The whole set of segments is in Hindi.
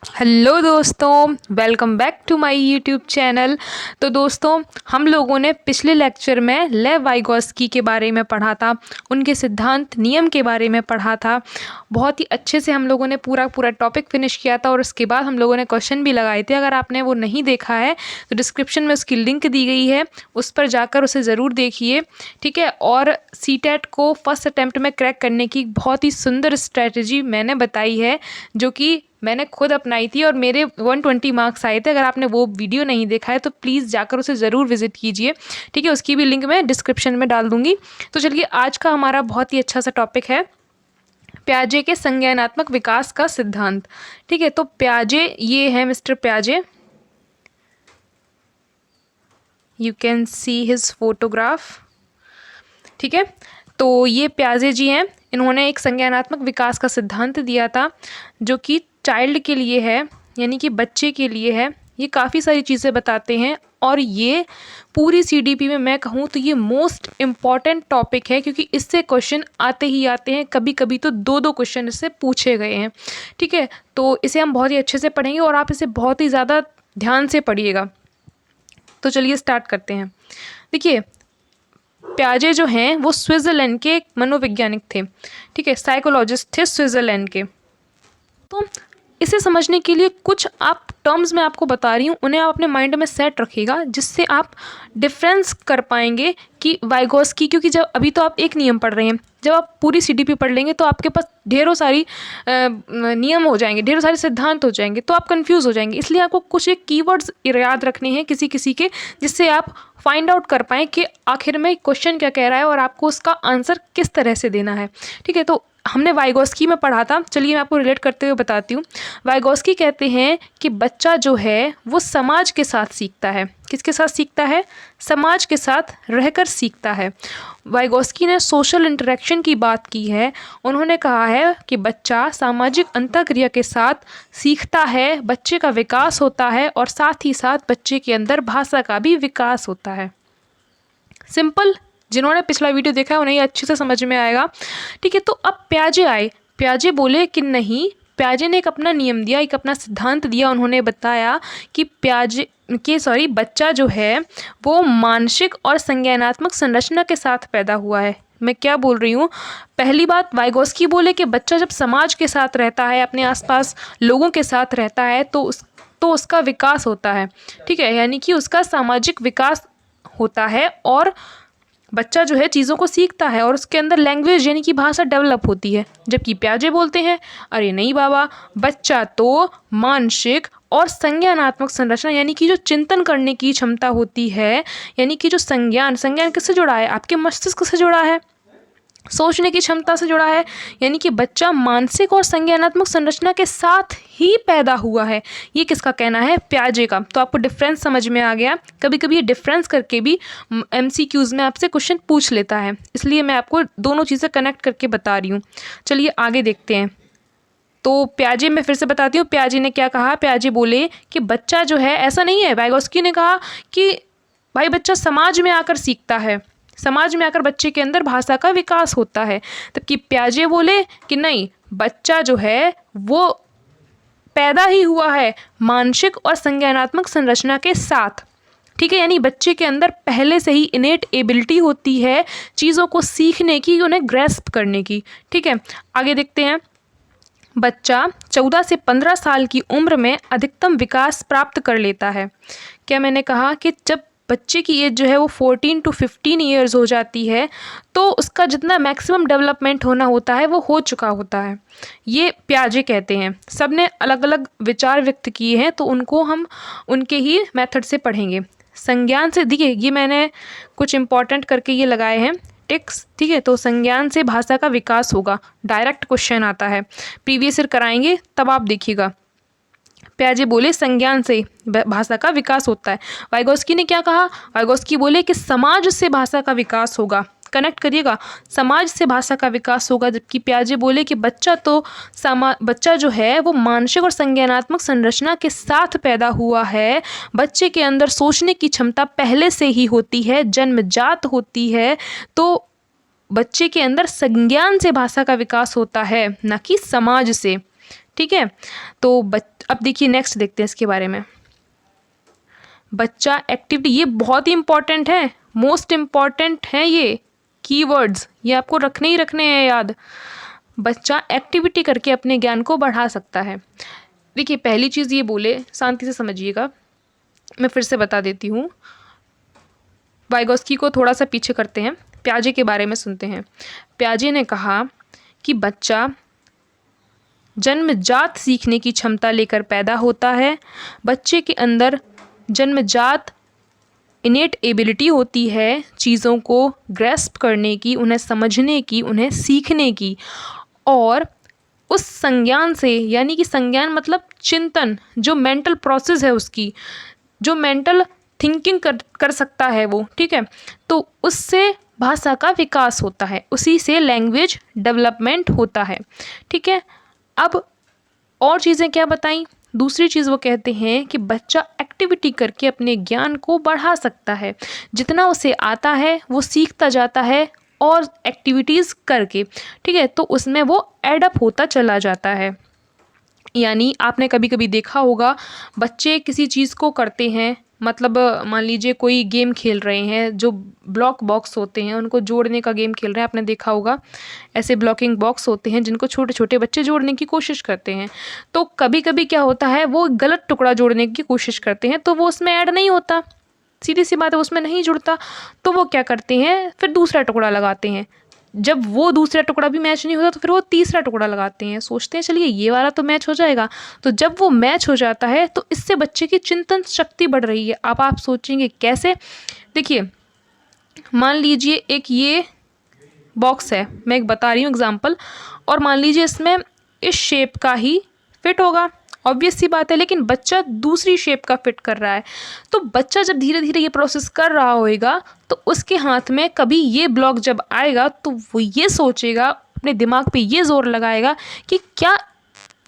हेलो दोस्तों, welcome back to my YouTube channel. तो दोस्तों, हम लोगों ने पिछले लेक्चर में लेव वाइगोस्की के बारे में पढ़ा था, उनके सिद्धांत नियम के बारे में पढ़ा था। बहुत ही अच्छे से हम लोगों ने पूरा टॉपिक फिनिश किया था और उसके बाद हम लोगों ने क्वेश्चन भी लगाए थे। अगर आपने वो नहीं देखा है तो डिस्क्रिप्शन में उसकी लिंक दी गई है, उस पर जाकर उसे ज़रूर देखिए, ठीक है। और सीटेट को फर्स्ट अटैम्प्ट में क्रैक करने की बहुत ही सुंदर स्ट्रैटेजी मैंने बताई है, जो कि मैंने खुद अपनाई थी और मेरे 120 मार्क्स आए थे। अगर आपने वो वीडियो नहीं देखा है तो प्लीज़ जाकर उसे ज़रूर विजिट कीजिए, ठीक है। उसकी भी लिंक मैं डिस्क्रिप्शन में डाल दूँगी। तो चलिए, आज का हमारा बहुत ही अच्छा सा टॉपिक है प्याजे के संज्ञानात्मक विकास का सिद्धांत, ठीक है। तो प्याजे ये है मिस्टर प्याजे, you can see his photograph, ठीक है। तो ये प्याजे जी हैं, इन्होंने एक संज्ञानात्मक विकास का सिद्धांत दिया था जो कि चाइल्ड के लिए है, यानी कि बच्चे के लिए है। ये काफ़ी सारी चीज़ें बताते हैं और ये पूरी सीडीपी में मैं कहूँ तो ये मोस्ट इम्पॉर्टेंट टॉपिक है, क्योंकि इससे क्वेश्चन आते ही आते हैं। कभी कभी तो दो क्वेश्चन इससे पूछे गए हैं, ठीक है। तो इसे हम बहुत ही अच्छे से पढ़ेंगे और आप इसे बहुत ही ज़्यादा ध्यान से पढ़िएगा। तो चलिए स्टार्ट करते हैं। देखिए, प्याजे जो हैं वो स्विट्ज़रलैंड के एक मनोवैज्ञानिक थे, ठीक है, साइकोलॉजिस्ट थे स्विट्ज़रलैंड के। तो इसे समझने के लिए कुछ आप टर्म्स मैं आपको बता रही हूँ, उन्हें आप अपने माइंड में सेट रखिएगा, जिससे आप डिफरेंस कर पाएंगे कि वाइगोस्की, क्योंकि जब अभी तो आप एक नियम पढ़ रहे हैं, जब आप पूरी सीडीपी पढ़ लेंगे तो आपके पास ढेरों सारी नियम हो जाएंगे, ढेरों सारे सिद्धांत हो जाएंगे, तो आप कंफ्यूज हो जाएंगे। इसलिए आपको कुछ एक कीवर्ड्स याद रखने हैं किसी किसी के, जिससे आप फाइंड आउट कर पाएँ कि आखिर में क्वेश्चन क्या कह रहा है और आपको उसका आंसर किस तरह से देना है, ठीक है। तो हमने वाइगोस्की में पढ़ा था, चलिए मैं आपको रिलेट करते हुए बताती हूँ। वाइगोस्की कहते हैं कि बच्चा जो है वो समाज के साथ सीखता है। किसके साथ सीखता है? समाज के साथ रहकर सीखता है। वाइगोस्की ने सोशल इंटरेक्शन की बात की है। उन्होंने कहा है कि बच्चा सामाजिक अंतःक्रिया के साथ सीखता है, बच्चे का विकास होता है और साथ ही साथ बच्चे के अंदर भाषा का भी विकास होता है। सिंपल, जिन्होंने पिछला वीडियो देखा है उन्हें ये अच्छे से समझ में आएगा, ठीक है। तो अब प्याजे आए, प्याजे बोले कि नहीं, प्याजे ने एक अपना नियम दिया, एक अपना सिद्धांत दिया। उन्होंने बताया कि बच्चा जो है वो मानसिक और संज्ञानात्मक संरचना के साथ पैदा हुआ है। मैं क्या बोल रही हूँ? पहली बात, वाइगोस्की बोले कि बच्चा जब समाज के साथ रहता है, अपने आसपास लोगों के साथ रहता है, तो उसका विकास होता है, ठीक है, यानी कि उसका सामाजिक विकास होता है और बच्चा जो है चीज़ों को सीखता है और उसके अंदर लैंग्वेज यानी कि भाषा डेवलप होती है। जबकि प्याजे बोलते हैं, अरे नहीं बाबा, बच्चा तो मानसिक और संज्ञानात्मक संरचना यानी कि जो चिंतन करने की क्षमता होती है, यानी कि जो संज्ञान किससे जुड़ा है? आपके मस्तिष्क से जुड़ा है, सोचने की क्षमता से जुड़ा है, यानी कि बच्चा मानसिक और संज्ञानात्मक संरचना के साथ ही पैदा हुआ है। ये किसका कहना है? प्याजे का। तो आपको डिफरेंस समझ में आ गया। कभी कभी ये डिफरेंस करके भी एमसीक्यूज में आपसे क्वेश्चन पूछ लेता है, इसलिए मैं आपको दोनों चीज़ें कनेक्ट करके बता रही हूँ। चलिए आगे देखते हैं। तो प्याजे मैं फिर से बताती हूँ, प्याजे ने क्या कहा। प्याजे बोले कि बच्चा जो है, ऐसा नहीं है, वाइगोस्की ने कहा कि भाई बच्चा समाज में आकर सीखता है, समाज में आकर बच्चे के अंदर भाषा का विकास होता है। तबकि प्याजे बोले कि नहीं, बच्चा जो है वो पैदा ही हुआ है मानसिक और संज्ञानात्मक संरचना के साथ, ठीक है, यानी बच्चे के अंदर पहले से ही इनेट एबिलिटी होती है चीज़ों को सीखने की, उन्हें ग्रेस्प करने की, ठीक है। आगे देखते हैं। बच्चा 14 से 15 साल की उम्र में अधिकतम विकास प्राप्त कर लेता है। क्या मैंने कहा कि जब बच्चे की एज जो है वो 14 to 15 ईयर्स हो जाती है, तो उसका जितना मैक्सिमम डेवलपमेंट होना होता है वो हो चुका होता है। ये प्याजे कहते हैं। सब ने अलग अलग विचार व्यक्त किए हैं, तो उनको हम उनके ही मेथड से पढ़ेंगे। संज्ञान से, देखिए ये मैंने कुछ इंपॉर्टेंट करके ये लगाए हैं टिक्स, ठीक है। तो संज्ञान से भाषा का विकास होगा, डायरेक्ट क्वेश्चन आता है, प्रीवियस ईयर कराएंगे तब आप देखिएगा। प्याजे बोले संज्ञान से भाषा का विकास होता है। वाइगोस्की ने क्या कहा? वाइगोस्की बोले कि समाज से भाषा का विकास होगा। कनेक्ट करिएगा, समाज से भाषा का विकास होगा। जबकि प्याजे बोले कि बच्चा जो है वो मानसिक और संज्ञानात्मक संरचना के साथ पैदा हुआ है। बच्चे के अंदर सोचने की क्षमता पहले से ही होती है, जन्मजात होती है। तो बच्चे के अंदर संज्ञान से भाषा का विकास होता है, न कि समाज से, ठीक है। तो अब देखिए नेक्स्ट देखते हैं इसके बारे में। बच्चा एक्टिविटी, ये बहुत ही इंपॉर्टेंट है, मोस्ट इम्पॉर्टेंट है ये कीवर्ड्स, ये आपको रखने ही रखने हैं याद। बच्चा एक्टिविटी करके अपने ज्ञान को बढ़ा सकता है। देखिए पहली चीज़ ये बोले, शांति से समझिएगा, मैं फिर से बता देती हूँ। वाइगोस्की को थोड़ा सा पीछे करते हैं, प्याजे के बारे में सुनते हैं। प्याजे ने कहा कि बच्चा जन्मजात सीखने की क्षमता लेकर पैदा होता है। बच्चे के अंदर जन्मजात इनेट एबिलिटी होती है चीज़ों को ग्रेस्प करने की, उन्हें समझने की, उन्हें सीखने की, और उस संज्ञान से, यानी कि संज्ञान मतलब चिंतन, जो मेंटल प्रोसेस है उसकी, जो मेंटल थिंकिंग कर सकता है वो, ठीक है, तो उससे भाषा का विकास होता है, उसी से लैंग्वेज डेवलपमेंट होता है, ठीक है। अब और चीज़ें क्या बताई, दूसरी चीज़ वो कहते हैं कि बच्चा एक्टिविटी करके अपने ज्ञान को बढ़ा सकता है। जितना उसे आता है वो सीखता जाता है और एक्टिविटीज़ करके, ठीक है, तो उसमें वो एडअप होता चला जाता है। यानी आपने कभी कभी देखा होगा बच्चे किसी चीज़ को करते हैं, मतलब मान लीजिए कोई गेम खेल रहे हैं, जो ब्लॉक बॉक्स होते हैं उनको जोड़ने का गेम खेल रहे हैं, आपने देखा होगा ऐसे ब्लॉकिंग बॉक्स होते हैं जिनको छोटे छोटे बच्चे जोड़ने की कोशिश करते हैं। तो कभी कभी क्या होता है, वो गलत टुकड़ा जोड़ने की कोशिश करते हैं तो वो उसमें ऐड नहीं होता, सीधी सी बात है, उसमें नहीं जुड़ता। तो वो क्या करते हैं, फिर दूसरा टुकड़ा लगाते हैं। जब वो दूसरा टुकड़ा भी मैच नहीं होता तो फिर वो तीसरा टुकड़ा लगाते हैं, सोचते हैं चलिए ये वाला तो मैच हो जाएगा। तो जब वो मैच हो जाता है तो इससे बच्चे की चिंतन शक्ति बढ़ रही है। अब आप सोचेंगे कैसे, देखिए मान लीजिए एक ये बॉक्स है, मैं एक बता रही हूँ एग्जाम्पल, और मान लीजिए इसमें इस शेप का ही फिट होगा, ऑब्वियस सी बात है, लेकिन बच्चा दूसरी शेप का फिट कर रहा है। तो बच्चा जब धीरे धीरे ये प्रोसेस कर रहा होगा तो उसके हाथ में कभी ये ब्लॉक जब आएगा तो वो ये सोचेगा, अपने दिमाग पे ये जोर लगाएगा कि क्या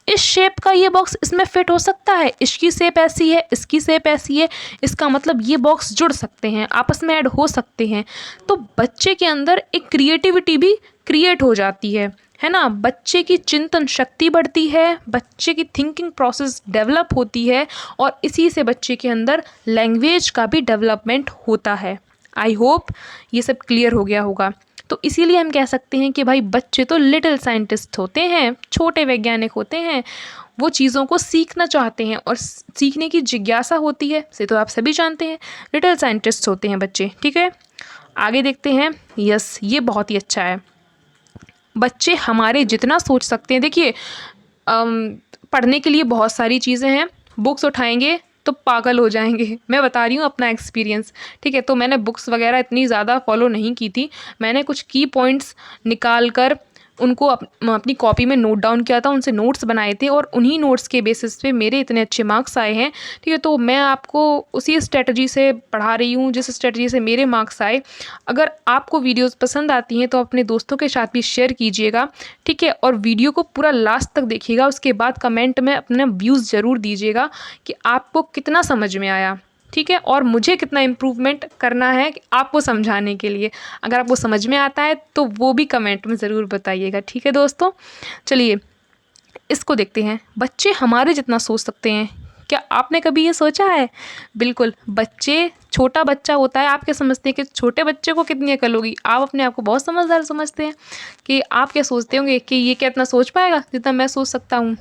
इस शेप का ये बॉक्स इसमें फिट हो सकता है, इसकी शेप ऐसी है, इसकी शेप ऐसी है, इसका मतलब ये बॉक्स जुड़ सकते हैं, आपस में ऐड हो सकते हैं। तो बच्चे के अंदर एक क्रिएटिविटी भी क्रिएट हो जाती है ना। बच्चे की चिंतन शक्ति बढ़ती है, बच्चे की थिंकिंग प्रोसेस डेवलप होती है, और इसी से बच्चे के अंदर लैंग्वेज का भी डेवलपमेंट होता है। आई होप ये सब क्लियर हो गया होगा। तो इसीलिए हम कह सकते हैं कि भाई बच्चे तो लिटिल साइंटिस्ट होते हैं, छोटे वैज्ञानिक होते हैं, वो चीज़ों को सीखना चाहते हैं और सीखने की जिज्ञासा होती है, से तो आप सभी जानते हैं, लिटिल साइंटिस्ट होते हैं बच्चे, ठीक है। आगे देखते हैं। यस, ये बहुत ही अच्छा है। बच्चे हमारे जितना सोच सकते हैं, देखिए पढ़ने के लिए बहुत सारी चीज़ें हैं, बुक्स उठाएंगे तो पागल हो जाएंगे, मैं बता रही हूँ अपना एक्सपीरियंस, ठीक है। तो मैंने बुक्स वगैरह इतनी ज़्यादा फॉलो नहीं की थी, मैंने कुछ की पॉइंट्स निकाल कर उनको अपनी कॉपी में नोट डाउन किया था, उनसे नोट्स बनाए थे, और उन्हीं नोट्स के बेसिस पे मेरे इतने अच्छे मार्क्स आए हैं, ठीक है। तो मैं आपको उसी स्ट्रेटजी से पढ़ा रही हूँ जिस स्ट्रेटजी से मेरे मार्क्स आए। अगर आपको वीडियोस पसंद आती हैं तो अपने दोस्तों के साथ भी शेयर कीजिएगा, ठीक है, और वीडियो को पूरा लास्ट तक देखिएगा, उसके बाद कमेंट में अपने व्यूज़ ज़रूर दीजिएगा कि आपको कितना समझ में आया, ठीक है, और मुझे कितना इम्प्रूवमेंट करना है आपको समझाने के लिए। अगर आपको समझ में आता है तो वो भी कमेंट में ज़रूर बताइएगा, ठीक है दोस्तों। चलिए इसको देखते हैं। बच्चे हमारे जितना सोच सकते हैं, क्या आपने कभी ये सोचा है? बिल्कुल, बच्चे, छोटा बच्चा होता है, आप क्या समझते हैं कि छोटे बच्चे को कितनी अकल होगी? आप अपने आप को बहुत समझदार समझते हैं कि आप क्या सोचते होंगे कि ये क्या इतना सोच पाएगा जितना मैं सोच सकता हूँ?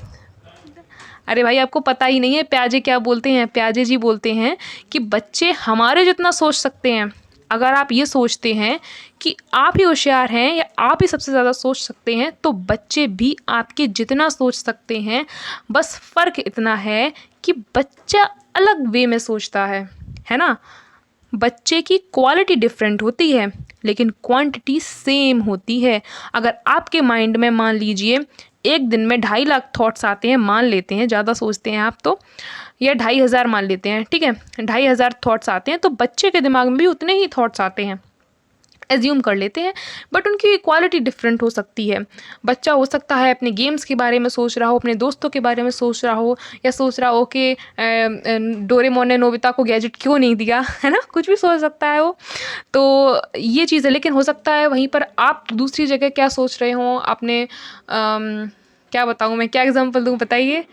अरे भाई, आपको पता ही नहीं है प्याजे क्या बोलते हैं। प्याजे जी बोलते हैं कि बच्चे हमारे जितना सोच सकते हैं। अगर आप ये सोचते हैं कि आप ही होशियार हैं या आप ही सबसे ज़्यादा सोच सकते हैं, तो बच्चे भी आपके जितना सोच सकते हैं। बस फ़र्क इतना है कि बच्चा अलग वे में सोचता है ना। बच्चे की क्वालिटी डिफरेंट होती है लेकिन क्वांटिटी सेम होती है। अगर आपके माइंड में मान लीजिए एक दिन में 2.5 लाख थॉट्स आते हैं, मान लेते हैं, ज़्यादा सोचते हैं आप तो, या 2,500 मान लेते हैं, ठीक है, 2,500 थॉट्स आते हैं, तो बच्चे के दिमाग में भी उतने ही थॉट्स आते हैं, एज्यूम कर लेते हैं, बट उनकी क्वालिटी डिफरेंट हो सकती है। बच्चा हो सकता है अपने गेम्स के बारे में सोच रहा हो, अपने दोस्तों के बारे में सोच रहा हो, या सोच रहा हो कि डोरेमोन ने नोबिता को गैजेट क्यों नहीं दिया, है ना, कुछ भी सोच सकता है वो। तो ये चीज़ है, लेकिन हो सकता है वहीं पर आप दूसरी जगह क्या सोच रहे हो, आपने क्या बताऊँ मैं, क्या एग्जांपल दूँ बताइए।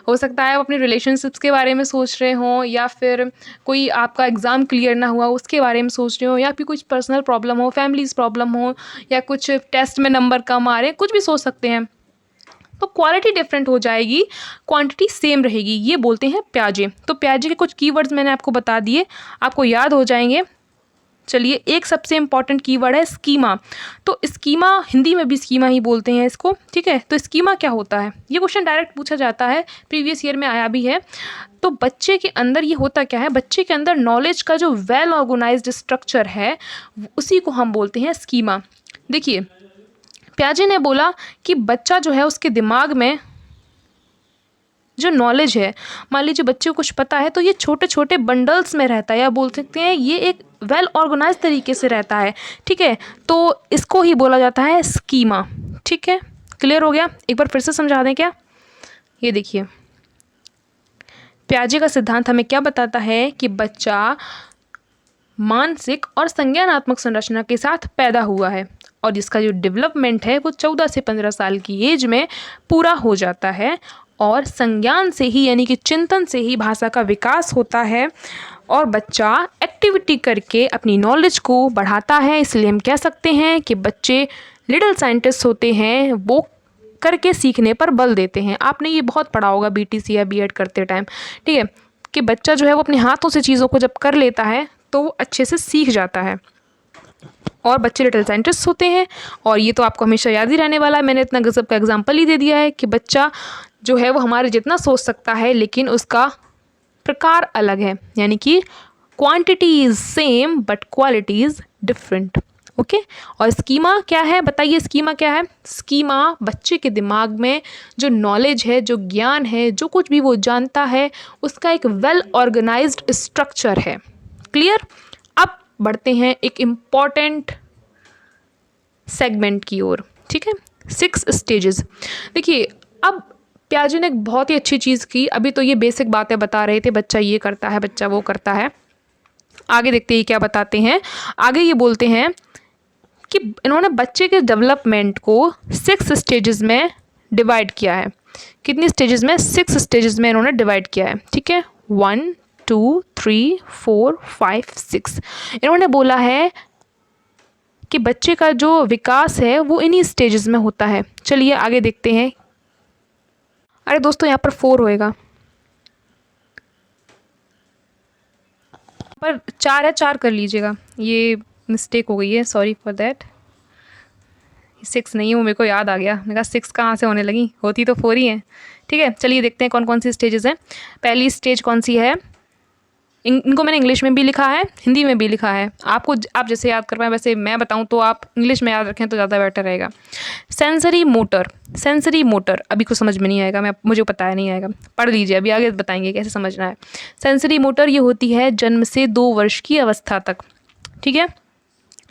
हो सकता है आप अपने रिलेशनशिप्स के बारे में सोच रहे हों, या फिर कोई आपका एग्ज़ाम क्लियर ना हुआ उसके बारे में सोच रहे हो, या फिर कुछ पर्सनल प्रॉब्लम हो, फैमिलीज़ प्रॉब्लम हो, या कुछ टेस्ट में नंबर कम आ रहे हैं, कुछ भी सोच सकते हैं। तो क्वालिटी डिफरेंट हो जाएगी, क्वांटिटी सेम रहेगी। ये बोलते हैं प्याजे। तो प्याजे के कुछ कीवर्ड्स मैंने आपको बता दिए, आपको याद हो जाएंगे। चलिए, एक सबसे इम्पॉर्टेंट कीवर्ड है स्कीमा। तो स्कीमा, हिंदी में भी स्कीमा ही बोलते हैं इसको, ठीक है। तो स्कीमा क्या होता है, ये क्वेश्चन डायरेक्ट पूछा जाता है, प्रीवियस ईयर में आया भी है। तो बच्चे के अंदर ये होता क्या है, बच्चे के अंदर नॉलेज का जो वेल ऑर्गेनाइज्ड स्ट्रक्चर है उसी को हम बोलते हैं स्कीमा। देखिए, प्याजे ने बोला कि बच्चा जो है उसके दिमाग में जो नॉलेज है, मान लीजिए बच्चे को कुछ पता है तो ये छोटे छोटे बंडल्स में रहता है, या बोल सकते हैं ये एक वेल ऑर्गेनाइज तरीके से रहता है, ठीक है। तो इसको ही बोला जाता है स्कीमा, ठीक है। क्लियर हो गया, एक बार फिर से समझा दें क्या। ये देखिए, प्याजे का सिद्धांत हमें क्या बताता है कि बच्चा मानसिक और संज्ञानात्मक संरचना के साथ पैदा हुआ है, और जिसका जो डेवलपमेंट है वो 14 से 15 साल की एज में पूरा हो जाता है, और संज्ञान से ही यानी कि चिंतन से ही भाषा का विकास होता है, और बच्चा एक्टिविटी करके अपनी नॉलेज को बढ़ाता है। इसलिए हम कह सकते हैं कि बच्चे लिटिल साइंटिस्ट होते हैं, वो करके सीखने पर बल देते हैं। आपने ये बहुत पढ़ा होगा बीटीसी या बीएड करते टाइम, ठीक है, कि बच्चा जो है वो अपने हाथों से चीज़ों को जब कर लेता है तो वो अच्छे से सीख जाता है, और बच्चे लिटिल साइंटिस्ट होते हैं। और ये तो आपको हमेशा याद ही रहने वाला है, मैंने इतना गजब का एग्जाम्पल ही दे दिया है कि बच्चा जो है वो हमारे जितना सोच सकता है, लेकिन उसका प्रकार अलग है, यानी कि quantity is same but quality is different. Okay, और स्कीमा क्या है बताइए, स्कीमा क्या है। स्कीमा बच्चे के दिमाग में जो नॉलेज है, जो ज्ञान है, जो कुछ भी वो जानता है, उसका एक वेल ऑर्गेनाइज्ड स्ट्रक्चर है। क्लियर। अब बढ़ते हैं एक इम्पॉर्टेंट सेगमेंट की ओर, ठीक है, 6 स्टेजेस। देखिए, अब प्याजे ने एक बहुत ही अच्छी चीज़ की। अभी तो ये बेसिक बातें बता रहे थे, बच्चा ये करता है, बच्चा वो करता है। आगे देखते ही क्या बताते हैं। आगे ये बोलते हैं कि इन्होंने बच्चे के डेवलपमेंट को 6 स्टेजेस में डिवाइड किया है। कितनी स्टेजेस में, 6 स्टेजेस में इन्होंने डिवाइड किया है, ठीक है। 1 2 3 4 5 6 इन्होंने बोला है कि बच्चे का जो विकास है वो इन्हीं स्टेजेस में होता है। चलिए आगे देखते हैं। अरे दोस्तों, यहाँ पर 4 होएगा, पर 4 है, 4 कर लीजिएगा, ये मिस्टेक हो गई है, सॉरी फॉर दैट। 6 नहीं हो, मेरे को याद आ गया, मैंने कहा 6 कहाँ से होने लगी, होती तो 4 ही है, ठीक है। चलिए देखते हैं कौन कौन सी स्टेजेस हैं। पहली स्टेज कौन सी है, इनको मैंने इंग्लिश में भी लिखा है, हिंदी में भी लिखा है, आपको आप जैसे याद कर पाएँ, वैसे मैं बताऊं तो आप इंग्लिश में याद रखें तो ज़्यादा बेटर रहेगा। सेंसरी मोटर, सेंसरी मोटर अभी कुछ समझ में नहीं आएगा, मुझे पता है नहीं आएगा, पढ़ लीजिए, अभी आगे बताएंगे कैसे समझना है। सेंसरी मोटर ये होती है जन्म से 2 वर्ष की अवस्था तक, ठीक है।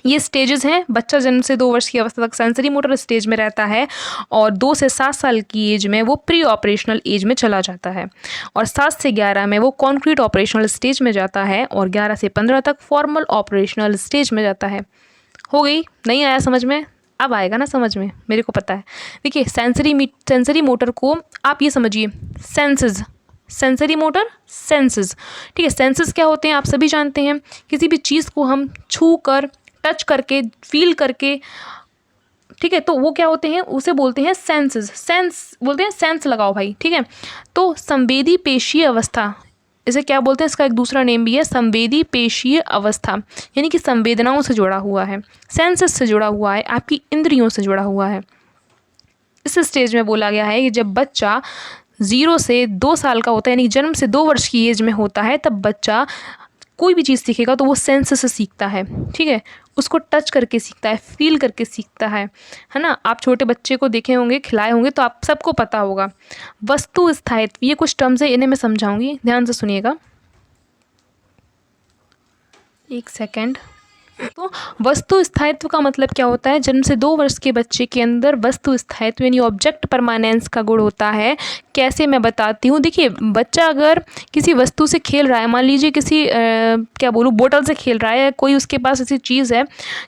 ये स्टेजेस हैं, बच्चा जन्म से 2 वर्ष की अवस्था तक सेंसरी मोटर स्टेज में रहता है, और 2 से 7 साल की एज में वो प्री ऑपरेशनल एज में चला जाता है, और 7 से 11 में वो कॉन्क्रीट ऑपरेशनल स्टेज में जाता है, और 11 से 15 तक फॉर्मल ऑपरेशनल स्टेज में जाता है। हो गई, नहीं आया समझ में, अब आएगा ना समझ में, मेरे को पता है। देखिए, सेंसरी मोटर को आप ये समझिए, सेंसेस, सेंसरी मोटर सेंसेस, ठीक है। सेंसेस क्या होते हैं आप सभी जानते हैं, किसी भी चीज़ को हम छू कर, टच करके, फील करके, ठीक है, तो वो क्या होते हैं, उसे बोलते हैं सेंसेस। सेंस बोलते हैं, सेंस लगाओ भाई, ठीक है। तो संवेदी पेशीय अवस्था, इसे क्या बोलते हैं, इसका एक दूसरा नेम भी है संवेदी पेशीय अवस्था, यानी कि संवेदनाओं से जुड़ा हुआ है, सेंसेस से जुड़ा हुआ है, आपकी इंद्रियों से जुड़ा हुआ है। इस स्टेज में बोला गया है कि जब बच्चा 0 से 2 साल का होता है, यानी जन्म से 2 वर्ष की एज में होता है, तब बच्चा कोई भी चीज़ सीखेगा तो वो सेंस से सीखता है, ठीक है। उसको टच करके सीखता है, फील करके सीखता है ना। आप छोटे बच्चे को देखे होंगे, खिलाए होंगे, तो आप सबको पता होगा। वस्तु स्थायित्व, ये कुछ टर्म्स है, इन्हें मैं समझाऊंगी, ध्यान से सुनिएगा, एक सेकेंड। तो वस्तु स्थायित्व का मतलब क्या होता है? जन्म से 2 वर्ष के बच्चे के अंदर वस्तु स्थायित्व यानी ऑब्जेक्ट परमानेंस का गुण होता है। कैसे, मैं बताती हूँ। देखिए, बच्चा अगर किसी वस्तु से खेल रहा है, मान लीजिए किसी क्या बोलूँ, बोतल से खेल रहा है, कोई उसके पास ऐसी चीज़ है,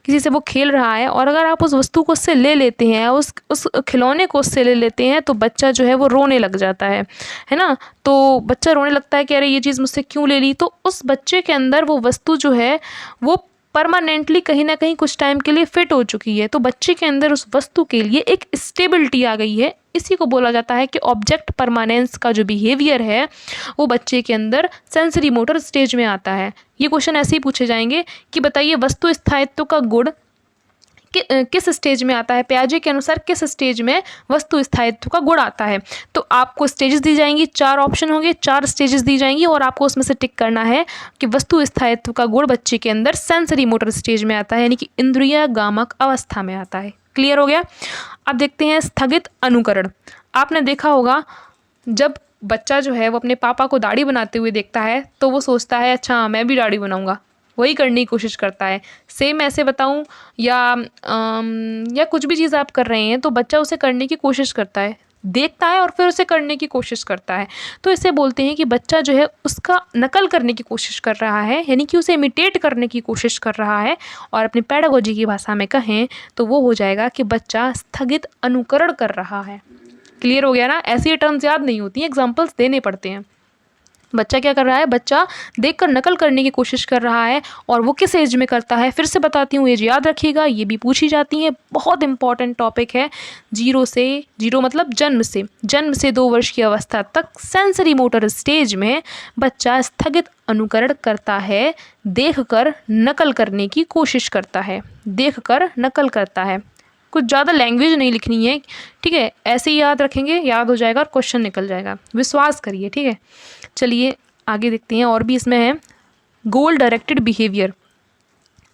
किसी से वो खेल रहा है, और अगर आप उस वस्तु को उससे ले लेते हैं, उस खिलौने को उससे ले लेते हैं, तो बच्चा जो है वो रोने लग जाता है ना? तो बच्चा रोने लगता है कि अरे ये चीज़ मुझसे क्यों ले ली? तो उस बच्चे के अंदर वो वस्तु जो है वो परमानेंटली कहीं ना कहीं कुछ टाइम के लिए फिट हो चुकी है। तो बच्चे के अंदर उस वस्तु के लिए एक स्टेबिलिटी आ गई है। इसी को बोला जाता है कि ऑब्जेक्ट परमानेंस का जो बिहेवियर है वो बच्चे के अंदर सेंसरी मोटर स्टेज में आता है। ये क्वेश्चन ऐसे ही पूछे जाएंगे कि बताइए वस्तु स्थायित्व का गुण किस स्टेज में आता है, पियाजे के अनुसार किस स्टेज में वस्तु स्थायित्व का गुण आता है। तो आपको स्टेजेस दी जाएंगी, 4 ऑप्शन होंगे, 4 स्टेजेस दी जाएंगी और आपको उसमें से टिक करना है कि वस्तु स्थायित्व का गुण बच्चे के अंदर सेंसरी मोटर स्टेज में आता है, यानी कि इंद्रिय गामक अवस्था में आता है। क्लियर हो गया? अब देखते हैं स्थगित अनुकरण। आपने देखा होगा जब बच्चा जो है वो अपने पापा को दाढ़ी बनाते हुए देखता है तो वो सोचता है अच्छा मैं भी दाढ़ी बनाऊंगा, वही करने की कोशिश करता है। सेम ऐसे बताऊं या कुछ भी चीज़ आप कर रहे हैं तो बच्चा उसे करने की कोशिश करता है, देखता है और फिर उसे करने की कोशिश करता है। तो इसे बोलते हैं कि बच्चा जो है उसका नकल करने की कोशिश कर रहा है, यानी कि उसे इमिटेट करने की कोशिश कर रहा है। और अपनी पेडागोजी की भाषा में कहें तो वो हो जाएगा कि बच्चा स्थगित अनुकरण कर रहा है। क्लियर हो गया ना? ऐसी टर्म्स याद नहीं होती हैं, एग्जाम्पल्स देने पड़ते हैं। बच्चा क्या कर रहा है? बच्चा देखकर नकल करने की कोशिश कर रहा है। और वो किस एज में करता है? फिर से बताती हूँ, एज याद रखिएगा, ये भी पूछी जाती है, बहुत इंपॉर्टेंट टॉपिक है। 0 मतलब जन्म से 2 वर्ष की अवस्था तक सेंसरी मोटर स्टेज में बच्चा स्थगित अनुकरण करता है, देखकर नकल करने की कोशिश करता है, देखकर नकल करता है। कुछ ज़्यादा लैंग्वेज नहीं लिखनी है, ठीक है? ऐसे ही याद रखेंगे, याद हो जाएगा और क्वेश्चन निकल जाएगा, विश्वास करिए, ठीक है? चलिए आगे देखते हैं। और भी इसमें है गोल डायरेक्टेड बिहेवियर।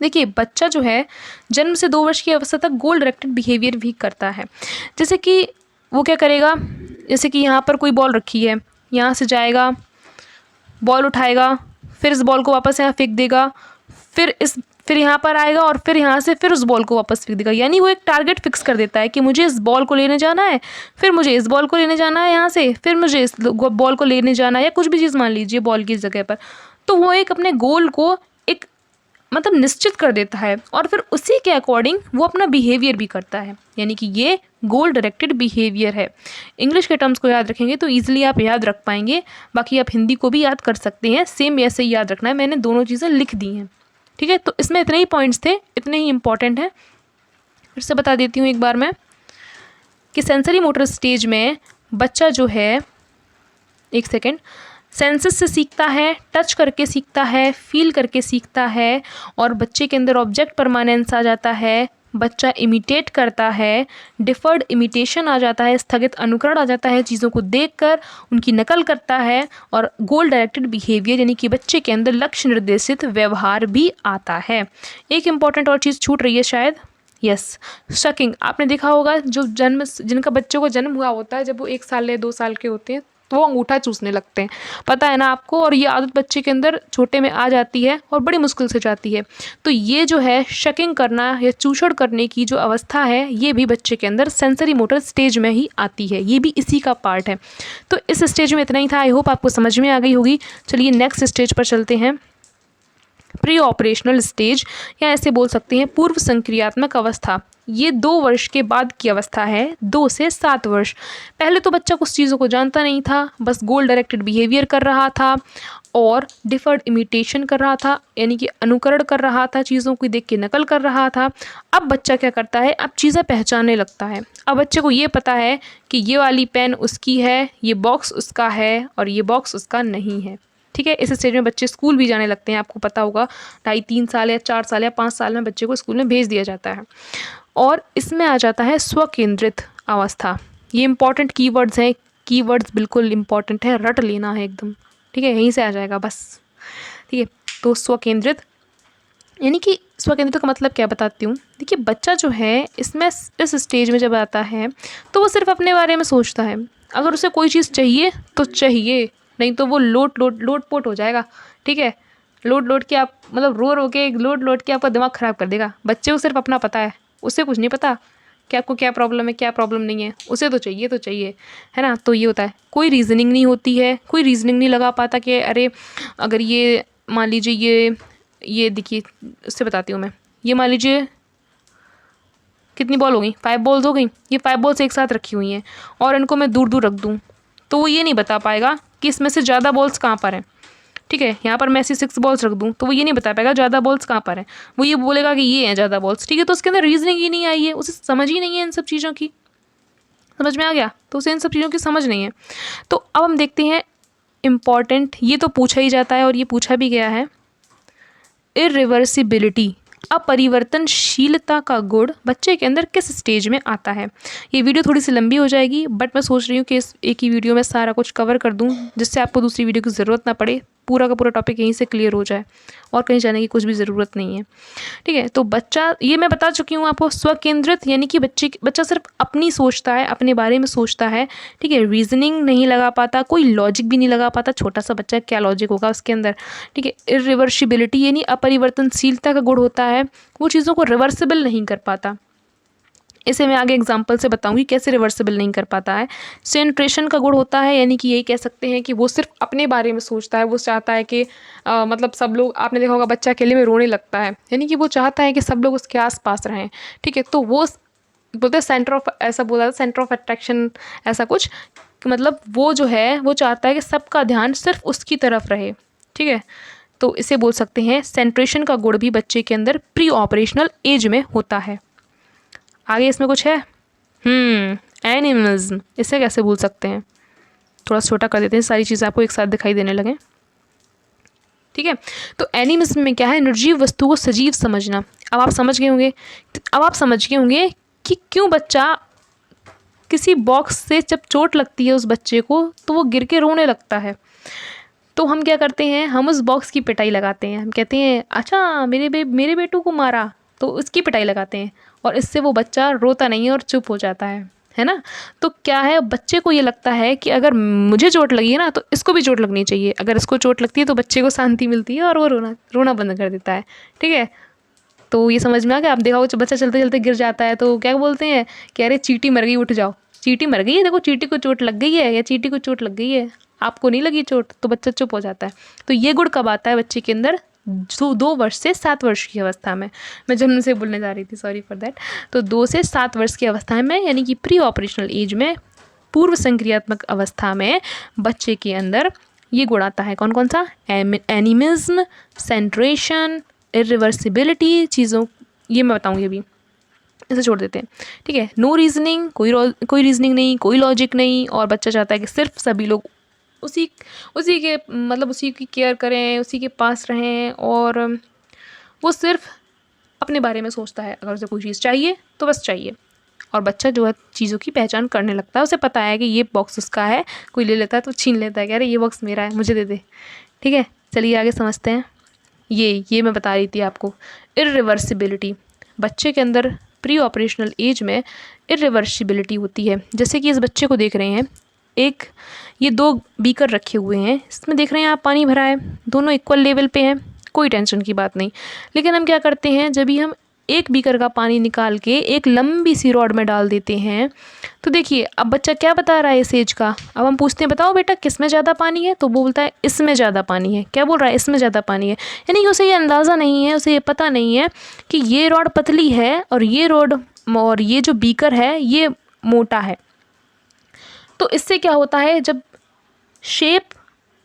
देखिए, बच्चा जो है जन्म से 2 वर्ष की अवस्था तक गोल डायरेक्टेड बिहेवियर भी करता है। जैसे कि वो क्या करेगा, जैसे कि यहाँ पर कोई बॉल रखी है, यहाँ से जाएगा, बॉल उठाएगा, फिर इस बॉल को वापस यहाँ फेंक देगा, फिर यहाँ पर आएगा और फिर यहाँ से फिर उस बॉल को वापस फेंक देगा। यानी वो एक टारगेट फिक्स कर देता है कि मुझे इस बॉल को लेने जाना है, फिर मुझे इस बॉल को लेने जाना है यहाँ से, फिर मुझे इस बॉल को लेने जाना है, या कुछ भी चीज़ मान लीजिए बॉल की जगह पर। तो वो एक अपने गोल को एक मतलब निश्चित कर देता है और फिर उसी के अकॉर्डिंग वो अपना बिहेवियर भी करता है, यानी कि ये गोल डायरेक्टेड बिहेवियर है। इंग्लिश के टर्म्स को याद रखेंगे तो ईजिली आप याद रख पाएंगे, बाकी आप हिंदी को भी याद कर सकते हैं, सेम ऐसे ही याद रखना है। मैंने दोनों चीज़ें लिख दी हैं, ठीक है? तो इसमें इतने ही पॉइंट्स थे, इतने ही इंपॉर्टेंट हैं। फिर से बता देती हूँ एक बार मैं कि सेंसरी मोटर स्टेज में बच्चा जो है, एक सेकेंड, सेंसेस से सीखता है, टच करके सीखता है, फील करके सीखता है, और बच्चे के अंदर ऑब्जेक्ट परमानेंस आ जाता है, बच्चा इमिटेट करता है, डिफर्ड इमिटेशन आ जाता है, स्थगित अनुकरण आ जाता है, चीज़ों को देखकर उनकी नकल करता है, और गोल डायरेक्टेड बिहेवियर यानी कि बच्चे के अंदर लक्ष्य निर्देशित व्यवहार भी आता है। एक इंपॉर्टेंट और चीज़ छूट रही है शायद, यस, शकिंग। आपने देखा होगा जो जिनका बच्चों को जन्म हुआ होता है, जब वो 1 साल या 2 साल के होते हैं तो वो अंगूठा चूसने लगते हैं, पता है ना आपको? और ये आदत बच्चे के अंदर छोटे में आ जाती है और बड़ी मुश्किल से जाती है। तो ये जो है शकिंग करना या चूषण करने की जो अवस्था है, ये भी बच्चे के अंदर सेंसरी मोटर स्टेज में ही आती है, ये भी इसी का पार्ट है। तो इस स्टेज में इतना ही था, आई होप आपको समझ में आ गई होगी। चलिए नेक्स्ट स्टेज पर चलते हैं, प्री ऑपरेशनल स्टेज, या ऐसे बोल सकते हैं पूर्व संक्रियात्मक अवस्था। ये 2 वर्ष के बाद की अवस्था है, 2 से 7 वर्ष। पहले तो बच्चा कुछ चीज़ों को जानता नहीं था, बस गोल डायरेक्टेड बिहेवियर कर रहा था और डिफर्ड इमिटेशन कर रहा था, यानी कि अनुकरण कर रहा था, चीज़ों को देख के नकल कर रहा था। अब बच्चा क्या करता है, अब चीज़ें पहचानने लगता है। अब बच्चे को ये पता है कि ये वाली पेन उसकी है, ये बॉक्स उसका है और ये बॉक्स उसका नहीं है, ठीक है? इस स्टेज में बच्चे स्कूल भी जाने लगते हैं, आपको पता होगा 2.5-3 साल या 4 साल या 5 साल में बच्चे को स्कूल में भेज दिया जाता है। और इसमें आ जाता है स्वकेंद्रित अवस्था। ये इंपॉर्टेंट कीवर्ड्स हैं, कीवर्ड्स बिल्कुल इंपॉर्टेंट है, रट लेना है एकदम, ठीक है? यहीं से आ जाएगा बस, ठीक है? तो स्वकेंद्रित यानी कि स्वकेंद्रित का मतलब क्या बताती हूँ। देखिए, बच्चा जो है इसमें इस स्टेज में जब आता है तो वो सिर्फ अपने बारे में सोचता है। अगर उसे कोई चीज़ चाहिए तो चाहिए, नहीं तो वो लोट पोट हो जाएगा, ठीक है? लोड लोड के आप मतलब रो के लोड लोड के आपका दिमाग ख़राब कर देगा। बच्चे को सिर्फ अपना पता है, उससे कुछ नहीं पता कि आपको क्या प्रॉब्लम है क्या प्रॉब्लम नहीं है, उसे तो चाहिए है ना। तो ये होता है, कोई रीज़निंग नहीं होती है, कोई रीज़निंग नहीं लगा पाता कि अरे अगर ये मान लीजिए ये देखिए उससे बताती हूँ मैं, ये मान लीजिए कितनी बॉल हो गई, 5 बॉल्स हो गई, ये 5 बॉल्स एक साथ रखी हुई हैं और इनको मैं दूर दूर रख दूँ तो वो ये नहीं बता पाएगा कि इसमें से ज़्यादा बॉल्स कहाँ पर हैं। ठीक है, यहाँ पर मैं ऐसी 6 बॉल्स रख दूँ तो वो ये नहीं बता पाएगा ज़्यादा बॉल्स कहाँ पर हैं, वो ये बोलेगा कि ये हैं ज़्यादा बॉल्स। ठीक है, तो उसके अंदर रीजनिंग ही नहीं आई है, उसे समझ ही नहीं है इन सब चीज़ों की। समझ में आ गया? तो उसे इन सब चीज़ों की समझ नहीं है। तो अब हम देखते हैं इम्पॉर्टेंट, ये तो पूछा ही जाता है और ये पूछा भी गया है, इरिवर्सिबिलिटी, अपरिवर्तनशीलता का गुण बच्चे के अंदर किस स्टेज में आता है। ये वीडियो थोड़ी सी लंबी हो जाएगी बट मैं सोच रही हूँ कि इस एक ही वीडियो में सारा कुछ कवर कर दूँ जिससे आपको दूसरी वीडियो की ज़रूरत ना पड़े, पूरा का पूरा टॉपिक यहीं से क्लियर हो जाए और कहीं जाने की कुछ भी ज़रूरत नहीं है। ठीक है, तो बच्चा, ये मैं बता चुकी हूँ आपको, स्वकेंद्रित यानी कि बच्चा सिर्फ अपनी सोचता है, अपने बारे में सोचता है। ठीक है, रीजनिंग नहीं लगा पाता, कोई लॉजिक भी नहीं लगा पाता, छोटा सा बच्चा क्या लॉजिक होगा उसके अंदर। ठीक है, इरिवर्सिबिलिटी यानी अपरिवर्तनशीलता का गुण होता है, वो चीज़ों को रिवर्सिबल नहीं कर पाता। इसे मैं आगे एग्जांपल से बताऊंगी कैसे रिवर्सिबल नहीं कर पाता है। सेंट्रेशन का गुण होता है, यानी कि यही कह सकते हैं कि वो सिर्फ अपने बारे में सोचता है, वो चाहता है कि मतलब सब लोग, आपने देखा होगा बच्चा अकेले में रोने लगता है, यानी कि वो चाहता है कि सब लोग उसके आसपास रहें। ठीक है, तो वो बोलते हैं सेंटर ऑफ, ऐसा बोला सेंटर ऑफ अट्रैक्शन, ऐसा कुछ, मतलब वो जो है वो चाहता है कि सबका ध्यान सिर्फ उसकी तरफ रहे। ठीक है, तो इसे बोल सकते हैं सेंट्रेशन का गुण भी बच्चे के अंदर प्री ऑपरेशनल एज में होता है। आगे इसमें कुछ है, एनिमिज्म, इसे कैसे भूल सकते हैं, थोड़ा छोटा कर देते हैं, सारी चीज़ें आपको एक साथ दिखाई देने लगे। ठीक है, तो एनिमिज्म में क्या है, निर्जीव वस्तु को सजीव समझना। अब आप समझ गए होंगे कि क्यों बच्चा किसी बॉक्स से जब चोट लगती है उस बच्चे को तो वो गिर के रोने लगता है। तो हम क्या करते हैं, हम उस बॉक्स की पिटाई लगाते हैं, हम कहते हैं अच्छा मेरे बेटू को मारा, तो उसकी पिटाई लगाते हैं और इससे वो बच्चा रोता नहीं है और चुप हो जाता है ना। तो क्या है, बच्चे को ये लगता है कि अगर मुझे चोट लगी है ना तो इसको भी चोट लगनी चाहिए, अगर इसको चोट लगती है तो बच्चे को शांति मिलती है और वो रोना बंद कर देता है। ठीक है, तो ये समझ में आ गया। आप देखा हो बच्चा चलते चलते गिर जाता है तो क्या बोलते हैं कि अरे चींटी मर गई, उठ जाओ, चींटी मर गई है, देखो चींटी को चोट लग गई है या चींटी को चोट लग गई है, आपको नहीं लगी चोट, तो बच्चा चुप हो जाता है। तो ये गुण कब आता है बच्चे के अंदर, 2 वर्ष से 7 वर्ष की अवस्था में। मैं जन्म से बोलने जा रही थी, सॉरी फॉर दैट। तो 2 से 7 वर्ष की अवस्था में, यानी कि प्री ऑपरेशनल एज में, पूर्व संक्रियात्मक अवस्था में बच्चे के अंदर ये गुण आता है। कौन कौन सा, एनिमिज्म, सेंट्रेशन, इरिवर्सिबिलिटी, चीज़ों ये मैं बताऊँगी अभी, इसे छोड़ देते हैं। ठीक है, नो रीजनिंग, कोई रीजनिंग नहीं, कोई लॉजिक नहीं, और बच्चा चाहता है कि सिर्फ सभी लोग उसी के मतलब उसी की केयर करें, उसी के पास रहें, और वो सिर्फ अपने बारे में सोचता है। अगर उसे कोई चीज़ चाहिए तो बस चाहिए, और बच्चा जो है चीज़ों की पहचान करने लगता है, उसे पता है कि ये बॉक्स उसका है, कोई ले लेता है तो छीन लेता है कि अरे ये बॉक्स मेरा है, मुझे दे दे। ठीक है, चलिए आगे समझते हैं। ये मैं बता रही थी आपको, इरिवर्सिबिलिटी, बच्चे के अंदर प्री ऑपरेशनल एज में इरिवर्सिबिलिटी होती है। जैसे कि इस बच्चे को देख रहे हैं, ये 2 बीकर रखे हुए हैं, इसमें देख रहे हैं आप पानी भरा है, दोनों इक्वल लेवल पे हैं, कोई टेंशन की बात नहीं। लेकिन हम क्या करते हैं, जब भी हम एक बीकर का पानी निकाल के एक लंबी सी रॉड में डाल देते हैं, तो देखिए अब बच्चा क्या बता रहा है इस एज का। अब हम पूछते हैं बताओ बेटा किस में ज़्यादा पानी है, तो बोलता है इसमें ज़्यादा पानी है। क्या बोल रहा है, इसमें ज़्यादा पानी है, यानी कि उसे ये अंदाज़ा नहीं है, उसे ये पता नहीं है कि ये रॉड पतली है और ये जो बीकर है ये मोटा है। तो इससे क्या होता है, जब शेप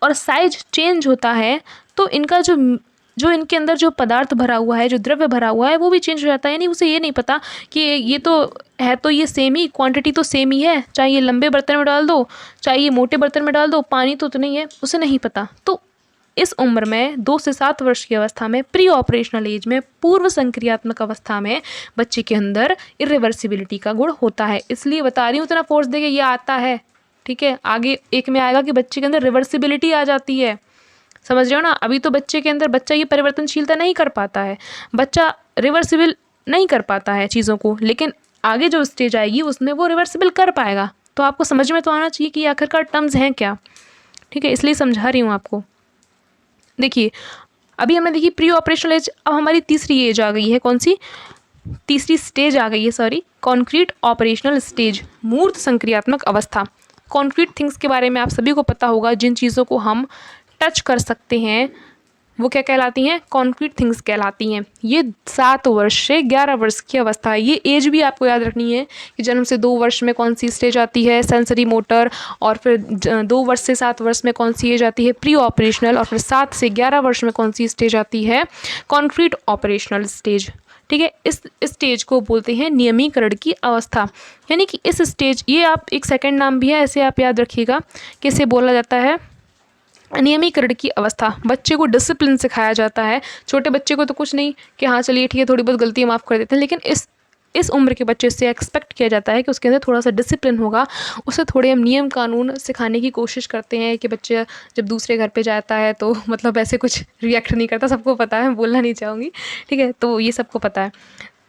और साइज चेंज होता है तो इनका जो इनके अंदर जो पदार्थ भरा हुआ है, जो द्रव्य भरा हुआ है, वो भी चेंज हो जाता है। यानी उसे ये नहीं पता कि ये तो है, तो ये सेम ही क्वांटिटी तो सेम ही है, चाहे ये लंबे बर्तन में डाल दो चाहे ये मोटे बर्तन में डाल दो, पानी तो नहीं है, उसे नहीं पता। तो इस उम्र में 2 से 7 वर्ष की अवस्था में, प्री ऑपरेशनल एज में, पूर्व संक्रियात्मक अवस्था में बच्चे के अंदर इरिवर्सिबिलिटी का गुण होता है। इसलिए बता रही हूँ, इतना फोर्स देके ये आता है। ठीक है, आगे एक में आएगा कि बच्चे के अंदर रिवर्सिबिलिटी आ जाती है। समझ रहे हो ना, अभी तो बच्चे के अंदर बच्चा ये परिवर्तनशीलता नहीं कर पाता है, बच्चा रिवर्सिबल नहीं कर पाता है चीज़ों को, लेकिन आगे जो स्टेज आएगी उसमें वो रिवर्सिबल कर पाएगा। तो आपको समझ में तो आना चाहिए कि आखिरकार टर्म्स हैं क्या। ठीक है, इसलिए समझा रही हूँ आपको। देखिए अभी हमने देखी प्री ऑपरेशनल एज, अब हमारी तीसरी एज आ गई है, कौन सी, तीसरी स्टेज आ गई है, सॉरी, कॉन्क्रीट ऑपरेशनल स्टेज, मूर्त संक्रियात्मक अवस्था। कॉन्क्रीट थिंग्स के बारे में आप सभी को पता होगा, जिन चीज़ों को हम टच कर सकते हैं वो क्या कहलाती हैं, कॉन्क्रीट थिंग्स कहलाती हैं। ये 7 वर्ष से 11 वर्ष की अवस्था है। ये एज भी आपको याद रखनी है कि जन्म से 2 वर्ष में कौन सी स्टेज आती है, सेंसरी मोटर, और फिर 2 वर्ष से 7 वर्ष में कौन सी एज आती है, प्री ऑपरेशनल, और फिर 7 से 11 वर्ष में कौन सी स्टेज आती है, कॉन्क्रीट ऑपरेशनल स्टेज। ठीक है, इस स्टेज को बोलते हैं नियमीकरण की अवस्था। यानी कि इस स्टेज, ये आप एक सेकंड नाम भी है, ऐसे आप याद रखिएगा कि इसे बोला जाता है नियमीकरण की अवस्था। बच्चे को डिसिप्लिन सिखाया जाता है। छोटे बच्चे को तो कुछ नहीं कि हाँ चलिए ठीक है थोड़ी बहुत गलती माफ़ कर देते हैं, लेकिन इस उम्र के बच्चे से एक्सपेक्ट किया जाता है कि उसके अंदर थोड़ा सा डिसिप्लिन होगा। उसे थोड़े हम नियम कानून सिखाने की कोशिश करते हैं कि बच्चे जब दूसरे घर पे जाता है तो मतलब ऐसे कुछ रिएक्ट नहीं करता, सबको पता है, मैं बोलना नहीं चाहूँगी, ठीक है, तो ये सबको पता है।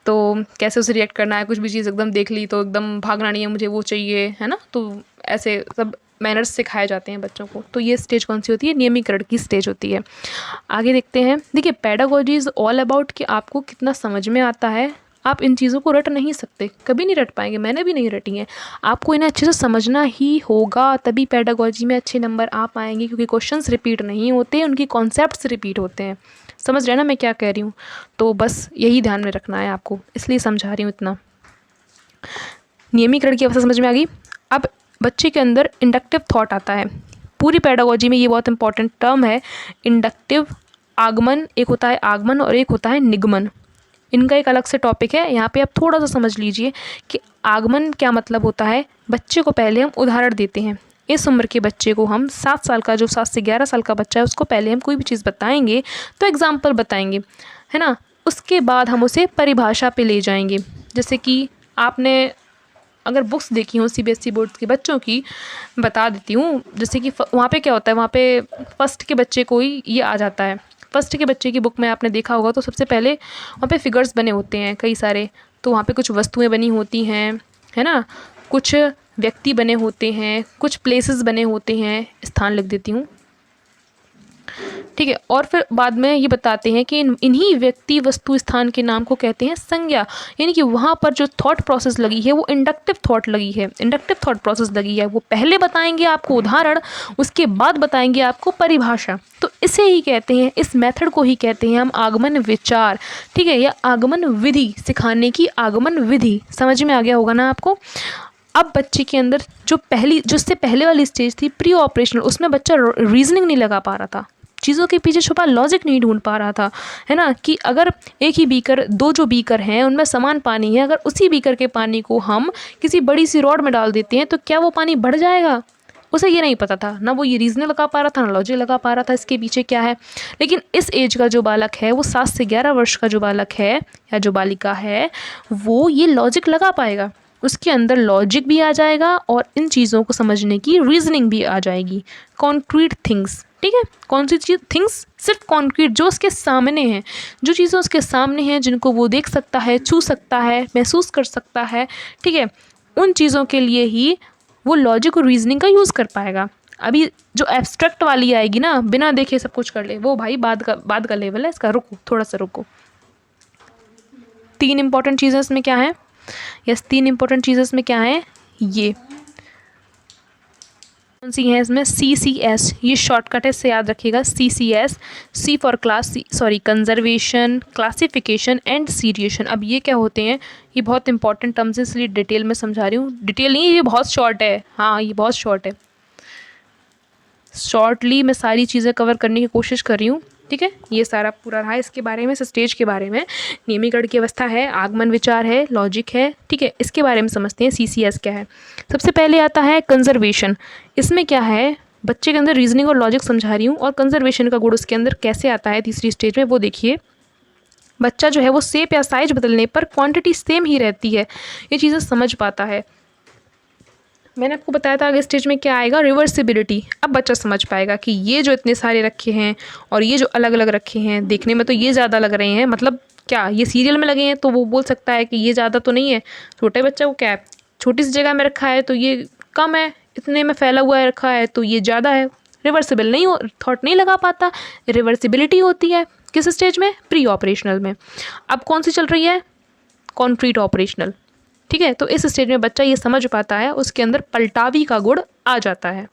तो कैसे उसे रिएक्ट करना है, कुछ भी चीज़ एकदम देख ली तो एकदम भागना नहीं है, मुझे वो चाहिए, है ना, तो ऐसे सब मैनर्स सिखाए जाते हैं बच्चों को। तो ये स्टेज कौन सी होती है, नियमीकरण की स्टेज होती है। आगे देखते हैं। देखिए, पेडागोजी इज़ ऑल अबाउट कि आपको कितना समझ में आता है। आप इन चीज़ों को रट नहीं सकते, कभी नहीं रट पाएंगे, मैंने भी नहीं रटी हैं। आपको इन्हें अच्छे से समझना ही होगा, तभी पेडागोजी में अच्छे नंबर आ पाएंगे, क्योंकि क्वेश्चंस रिपीट नहीं होते, उनकी कॉन्सेप्ट्स रिपीट होते हैं। समझ रहे हैं ना मैं क्या कह रही हूँ, तो बस यही ध्यान में रखना है आपको, इसलिए समझा रही हूँ इतना। नियमीकरण की अवस्था समझ में आ गई। अब बच्चे के अंदर इंडक्टिव थॉट आता है। पूरी पेडागोजी में ये बहुत इंपॉर्टेंट टर्म है, इंडक्टिव आगमन। एक होता है आगमन और एक होता है निगमन। इनका एक अलग से टॉपिक है, यहाँ पे आप थोड़ा सा समझ लीजिए कि आगमन क्या मतलब होता है। बच्चे को पहले हम उदाहरण देते हैं। इस उम्र के बच्चे को हम 7 साल का, जो 7 से 11 साल का बच्चा है, उसको पहले हम कोई भी चीज़ बताएंगे तो एग्जाम्पल बताएंगे, है ना। उसके बाद हम उसे परिभाषा पे ले जाएंगे। जैसे कि आपने अगर बुक्स देखी हो सीबीएसई बोर्ड के बच्चों की, बता देती हूँ। जैसे कि वहाँ पे क्या होता है, वहाँ पे फर्स्ट के बच्चे को ही ये आ जाता है। फर्स्ट के बच्चे की बुक में आपने देखा होगा तो सबसे पहले वहाँ पे फिगर्स बने होते हैं कई सारे, तो वहाँ पे कुछ वस्तुएं बनी होती हैं, है ना, कुछ व्यक्ति बने होते हैं, कुछ प्लेसेस बने होते हैं, स्थान लिख देती हूँ, ठीक है। और फिर बाद में ये बताते हैं कि इन्हीं व्यक्ति वस्तु स्थान के नाम को कहते हैं संज्ञा। यानी कि वहाँ पर जो थॉट प्रोसेस लगी है वो इंडक्टिव थॉट लगी है, इंडक्टिव थॉट प्रोसेस लगी है। वो पहले बताएंगे आपको उदाहरण, उसके बाद बताएंगे आपको परिभाषा। तो इसे ही कहते हैं, इस मेथड को ही कहते हैं हम आगमन विचार, ठीक है, या आगमन विधि, सिखाने की आगमन विधि। समझ में आ गया होगा ना आपको। अब बच्चे के अंदर जो उससे पहले वाली स्टेज थी प्री ऑपरेशनल, उसमें बच्चा रीजनिंग नहीं लगा पा रहा था, चीज़ों के पीछे छुपा लॉजिक नहीं ढूंढ पा रहा था, है ना, कि अगर एक ही बीकर, दो जो बीकर हैं उनमें समान पानी है, अगर उसी बीकर के पानी को हम किसी बड़ी सी रॉड में डाल देते हैं तो क्या वो पानी बढ़ जाएगा। उसे ये नहीं पता था, ना वो ये रीजनिंग लगा पा रहा था, ना लॉजिक लगा पा रहा था इसके पीछे क्या है। लेकिन इस एज का जो बालक है, वो 7 से 11 वर्ष का जो बालक है या जो बालिका है, वो ये लॉजिक लगा पाएगा, उसके अंदर लॉजिक भी आ जाएगा और इन चीज़ों को समझने की रीजनिंग भी आ जाएगी। कॉन्क्रीट थिंग्स, ठीक है, कौन सी चीज़, थिंग्स, सिर्फ कॉन्क्रीट, जो उसके सामने हैं, जो चीज़ें उसके सामने हैं, जिनको वो देख सकता है, छू सकता है, महसूस कर सकता है, ठीक है, उन चीज़ों के लिए ही वो लॉजिक और रीजनिंग का यूज़ कर पाएगा। अभी जो एब्स्ट्रैक्ट वाली आएगी ना, बिना देखे सब कुछ कर ले, वो भाई बाद का लेवल है इसका। रुको, थोड़ा सा रुको। 3 इंपॉर्टेंट चीज़ें इसमें क्या है, यस 3 इंपॉर्टेंट चीज़ें इसमें क्या है, ये कौन सी है इसमें, CCS, ये शॉर्टकट है, इससे याद रखिएगा। CCS, C for conservation, classification and seriation. अब ये क्या होते हैं, ये बहुत इंपॉर्टेंट टर्म्स है, इसलिए डिटेल में समझा रही हूँ। डिटेल नहीं, ये बहुत शॉर्ट है, हाँ ये बहुत शॉर्ट है। शॉर्टली मैं सारी चीज़ें कवर करने की कोशिश कर रही हूँ, ठीक है। ये सारा पूरा रहा इसके बारे में, इस स्टेज के बारे में। नियमीकरण की अवस्था है, आगमन विचार है, लॉजिक है, ठीक है। इसके बारे में समझते हैं CCS क्या है। सबसे पहले आता है कंजर्वेशन। इसमें क्या है, बच्चे के अंदर रीजनिंग और लॉजिक समझा रही हूँ, और कंजर्वेशन का गुण उसके अंदर कैसे आता है तीसरी स्टेज में, वो देखिए। बच्चा जो है वो शेप या साइज बदलने पर क्वांटिटी सेम ही रहती है, ये चीज़ें समझ पाता है। मैंने आपको बताया था आगे स्टेज में क्या आएगा, रिवर्सिबिलिटी। अब बच्चा समझ पाएगा कि ये जो इतने सारे रखे हैं और ये जो अलग अलग रखे हैं, देखने में तो ये ज़्यादा लग रहे हैं, मतलब क्या ये सीरियल में लगे हैं, तो वो बोल सकता है कि ये ज़्यादा तो नहीं है। छोटे बच्चे को क्या है, छोटी सी जगह में रखा है तो ये कम है, इतने में फैला हुआ है रखा है तो ये ज़्यादा है, रिवर्सिबल नहीं हो, थॉट नहीं लगा पाता, रिवर्सिबिलिटी होती है किस स्टेज में, प्री ऑपरेशनल में। अब कौन सी चल रही है, कॉन्क्रीट ऑपरेशनल, ठीक है। तो इस स्टेज में बच्चा ये समझ पाता है, उसके अंदर पलटावी का गुण आ जाता है।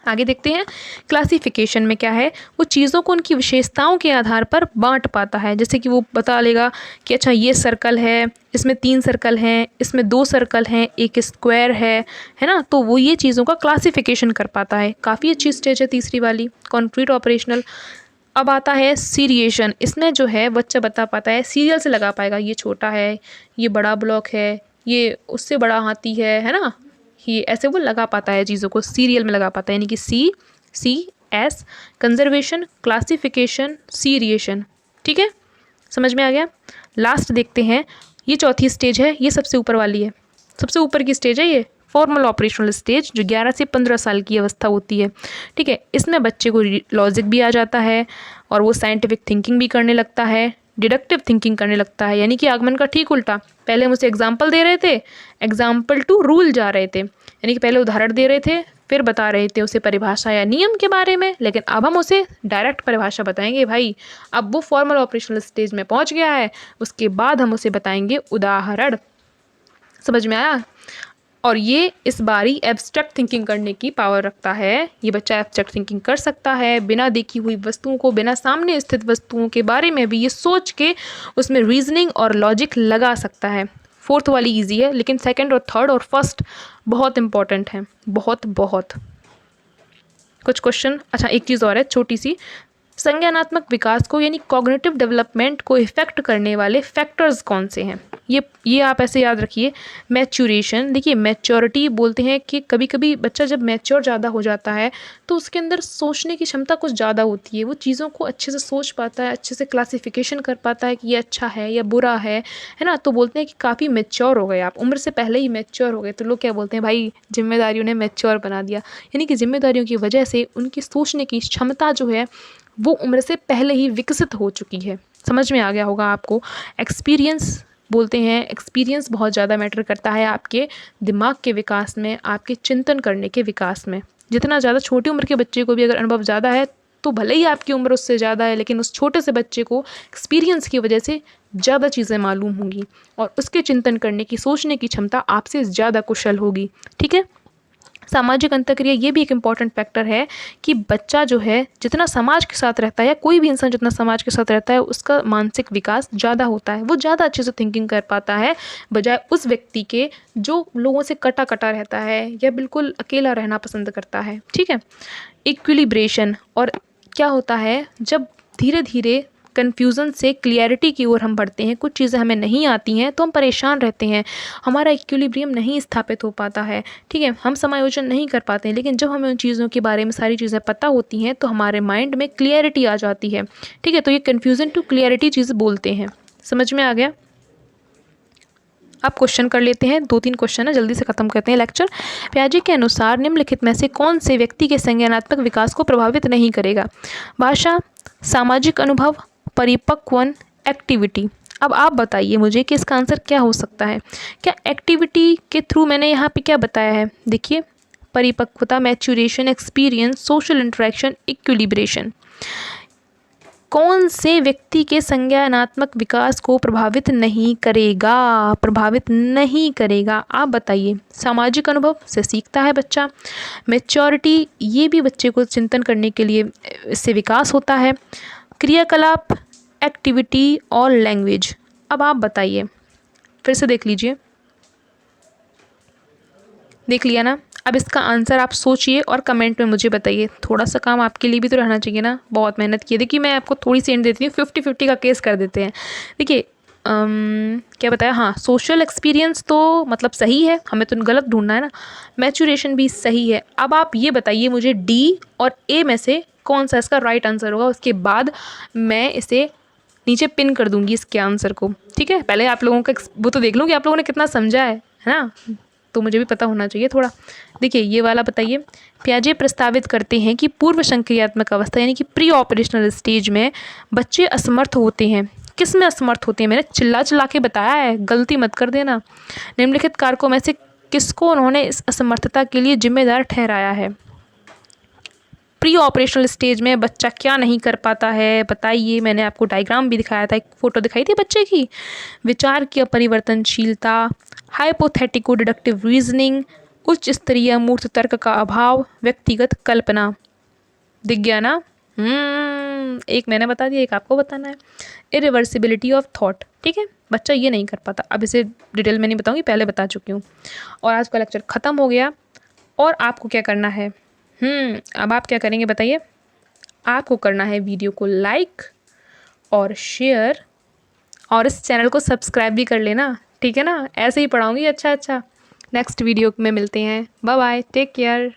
आगे देखते हैं क्लासिफिकेशन में क्या है, वो चीज़ों को उनकी विशेषताओं के आधार पर बांट पाता है। जैसे कि वो बता लेगा कि अच्छा ये सर्कल है, इसमें 3 सर्कल हैं, इसमें 2 सर्कल हैं, एक स्क्वायर है ना। तो वो ये चीज़ों का क्लासिफिकेशन कर पाता है। काफ़ी अच्छी स्टेज है तीसरी वाली, कॉन्क्रीट ऑपरेशनल। अब आता है सीरिएशन। इसमें जो है बच्चा बता पाता है, सीरियल से लगा पाएगा, ये छोटा है, ये बड़ा ब्लॉक है, ये उससे बड़ा हाथी है ना। ये ऐसे वो लगा पाता है चीज़ों को, सीरियल में लगा पाता है, यानी कि CS कंजर्वेशन, क्लासिफिकेशन, सीरिएशन, ठीक है, समझ में आ गया। लास्ट देखते हैं, ये चौथी स्टेज है, ये सबसे ऊपर वाली है, सबसे ऊपर की स्टेज है ये फॉर्मल ऑपरेशनल स्टेज, जो 11 से 15 साल की अवस्था होती है, ठीक है। इसमें बच्चे को लॉजिक भी आ जाता है और वो साइंटिफिक थिंकिंग भी करने लगता है, डिडक्टिव थिंकिंग करने लगता है, यानी कि आगमन का ठीक उल्टा। पहले हम उसे एग्जाम्पल दे रहे थे, एग्जाम्पल टू रूल जा रहे थे, यानी कि पहले उदाहरण दे रहे थे, फिर बता रहे थे उसे परिभाषा या नियम के बारे में, लेकिन अब हम उसे डायरेक्ट परिभाषा बताएंगे भाई। अब वो फॉर्मल ऑपरेशनल स्टेज में पहुंच गया है, उसके बाद हम उसे बताएंगे उदाहरण। समझ में आया। और ये इस बारी एब्स्ट्रैक्ट थिंकिंग करने की पावर रखता है। ये बच्चा एब्स्ट्रैक्ट थिंकिंग कर सकता है, बिना देखी हुई वस्तुओं को, बिना सामने स्थित वस्तुओं के बारे में भी ये सोच के उसमें रीजनिंग और लॉजिक लगा सकता है। फोर्थ वाली इजी है, लेकिन सेकंड और थर्ड और फर्स्ट बहुत इंपॉर्टेंट है, बहुत बहुत। कुछ क्वेश्चन, अच्छा एक चीज़ और है छोटी सी, संज्ञानात्मक विकास को यानी कॉग्निटिव डेवलपमेंट को इफेक्ट करने वाले फैक्टर्स कौन से हैं। ये आप ऐसे याद रखिए। मैच्योरेशन, देखिए मैच्योरिटी बोलते हैं कि कभी कभी बच्चा जब मैच्योर ज़्यादा हो जाता है तो उसके अंदर सोचने की क्षमता कुछ ज़्यादा होती है, वो चीज़ों को अच्छे से सोच पाता है, अच्छे से क्लासिफिकेशन कर पाता है कि ये अच्छा है या बुरा है ना। तो बोलते हैं कि काफ़ी मैच्योर हो गए आप, उम्र से पहले ही मैच्योर हो गए। तो लोग क्या बोलते हैं, भाई जिम्मेदारियों ने मैच्योर बना दिया, यानी कि जिम्मेदारियों की वजह से उनकी सोचने की क्षमता जो है वो उम्र से पहले ही विकसित हो चुकी है। समझ में आ गया होगा आपको। एक्सपीरियंस बोलते हैं, एक्सपीरियंस बहुत ज़्यादा मैटर करता है आपके दिमाग के विकास में, आपके चिंतन करने के विकास में। जितना ज़्यादा छोटी उम्र के बच्चे को भी अगर अनुभव ज़्यादा है तो भले ही आपकी उम्र उससे ज़्यादा है, लेकिन उस छोटे से बच्चे को एक्सपीरियंस की वजह से ज़्यादा चीज़ें मालूम होंगी और उसके चिंतन करने की, सोचने की क्षमता आपसे ज़्यादा कुशल होगी, ठीक है। सामाजिक अंतःक्रिया ये भी एक इम्पॉर्टेंट फैक्टर है कि बच्चा जो है जितना समाज के साथ रहता है, या कोई भी इंसान जितना समाज के साथ रहता है, उसका मानसिक विकास ज़्यादा होता है, वो ज़्यादा अच्छे से थिंकिंग कर पाता है बजाय उस व्यक्ति के जो लोगों से कटा कटा रहता है या बिल्कुल अकेला रहना पसंद करता है, ठीक है। इक्विलिब्रेशन, और क्या होता है जब धीरे धीरे कन्फ्यूज़न से क्लियरिटी की ओर हम बढ़ते हैं, कुछ चीज़ें हमें नहीं आती हैं तो हम परेशान रहते हैं, हमारा इक्विलिब्रियम नहीं स्थापित हो पाता है, ठीक है, हम समायोजन नहीं कर पाते हैं। लेकिन जब हमें उन चीज़ों के बारे में सारी चीज़ें पता होती हैं तो हमारे माइंड में क्लियरिटी आ जाती है, ठीक है। तो ये कन्फ्यूज़न टू क्लियरिटी चीज़ बोलते हैं। समझ में आ गया। अब क्वेश्चन कर लेते हैं, 2-3 क्वेश्चन है, जल्दी से खत्म करते हैं लेक्चर। पियाजे के अनुसार निम्नलिखित में से कौन से व्यक्ति के संज्ञानात्मक विकास को प्रभावित नहीं करेगा। भाषा, सामाजिक अनुभव, परिपक्वन, एक्टिविटी। अब आप बताइए मुझे कि इसका आंसर क्या हो सकता है। क्या एक्टिविटी के थ्रू मैंने यहाँ पे क्या बताया है, देखिए परिपक्वता, maturation, experience, social interaction, equilibration. कौन से व्यक्ति के संज्ञानात्मक विकास को प्रभावित नहीं करेगा, प्रभावित नहीं करेगा, आप बताइए। सामाजिक अनुभव से सीखता है बच्चा, मैच्योरिटी ये भी बच्चे को चिंतन करने के लिए इससे विकास होता है, क्रियाकलाप, एक्टिविटी और लैंग्वेज। अब आप बताइए, फिर से देख लीजिए, देख लिया ना। अब इसका आंसर आप सोचिए और कमेंट में मुझे बताइए। थोड़ा सा काम आपके लिए भी तो रहना चाहिए ना, बहुत मेहनत की है। देखिए मैं आपको थोड़ी सी एंड देती हूँ, 50-50 का केस कर देते हैं। देखिए क्या बताया, हाँ सोशल एक्सपीरियंस तो मतलब सही है, हमें तो गलत ढूंढना है ना। मैच्योरेशन भी सही है। अब आप ये बताइए मुझे डी और ए में से कौन सा इसका राइट आंसर होगा। उसके बाद मैं इसे नीचे पिन कर दूंगी इसके आंसर को, ठीक है। पहले आप लोगों का वो तो देख लूँ कि आप लोगों ने कितना समझा है ना, तो मुझे भी पता होना चाहिए थोड़ा। देखिए ये वाला बताइए, पियाजे प्रस्तावित करते हैं कि पूर्व संक्रियात्मक अवस्था यानी कि प्री ऑपरेशनल स्टेज में बच्चे असमर्थ होते हैं। किस में असमर्थ होते हैं, मैंने चिल्ला चिल्ला के बताया है, गलती मत कर देना। निम्नलिखित कारकों में से किसको उन्होंने इस असमर्थता के लिए जिम्मेदार ठहराया है। प्री ऑपरेशनल स्टेज में बच्चा क्या नहीं कर पाता है, बताइए। मैंने आपको डायग्राम भी दिखाया था, एक फ़ोटो दिखाई थी बच्चे की। विचार की अपरिवर्तनशीलता, हाइपोथेटिको डिडक्टिव रीजनिंग, उच्च स्तरीय मूर्त तर्क का अभाव, व्यक्तिगत कल्पना। दिख गया ना? एक मैंने बता दिया, एक आपको बताना है। इरिवर्सिबिलिटी ऑफ थॉट, ठीक है, बच्चा ये नहीं कर पाता। अब इसे डिटेल में नहीं बताऊंगी, पहले बता चुकी हूँ। और आज का लेक्चर ख़त्म हो गया। और आपको क्या करना है? अब आप क्या करेंगे बताइए? आपको करना है वीडियो को लाइक और शेयर, और इस चैनल को सब्सक्राइब भी कर लेना, ठीक है ना? ऐसे ही पढ़ाऊँगी अच्छा अच्छा। नेक्स्ट वीडियो में मिलते हैं। Bye bye, take care.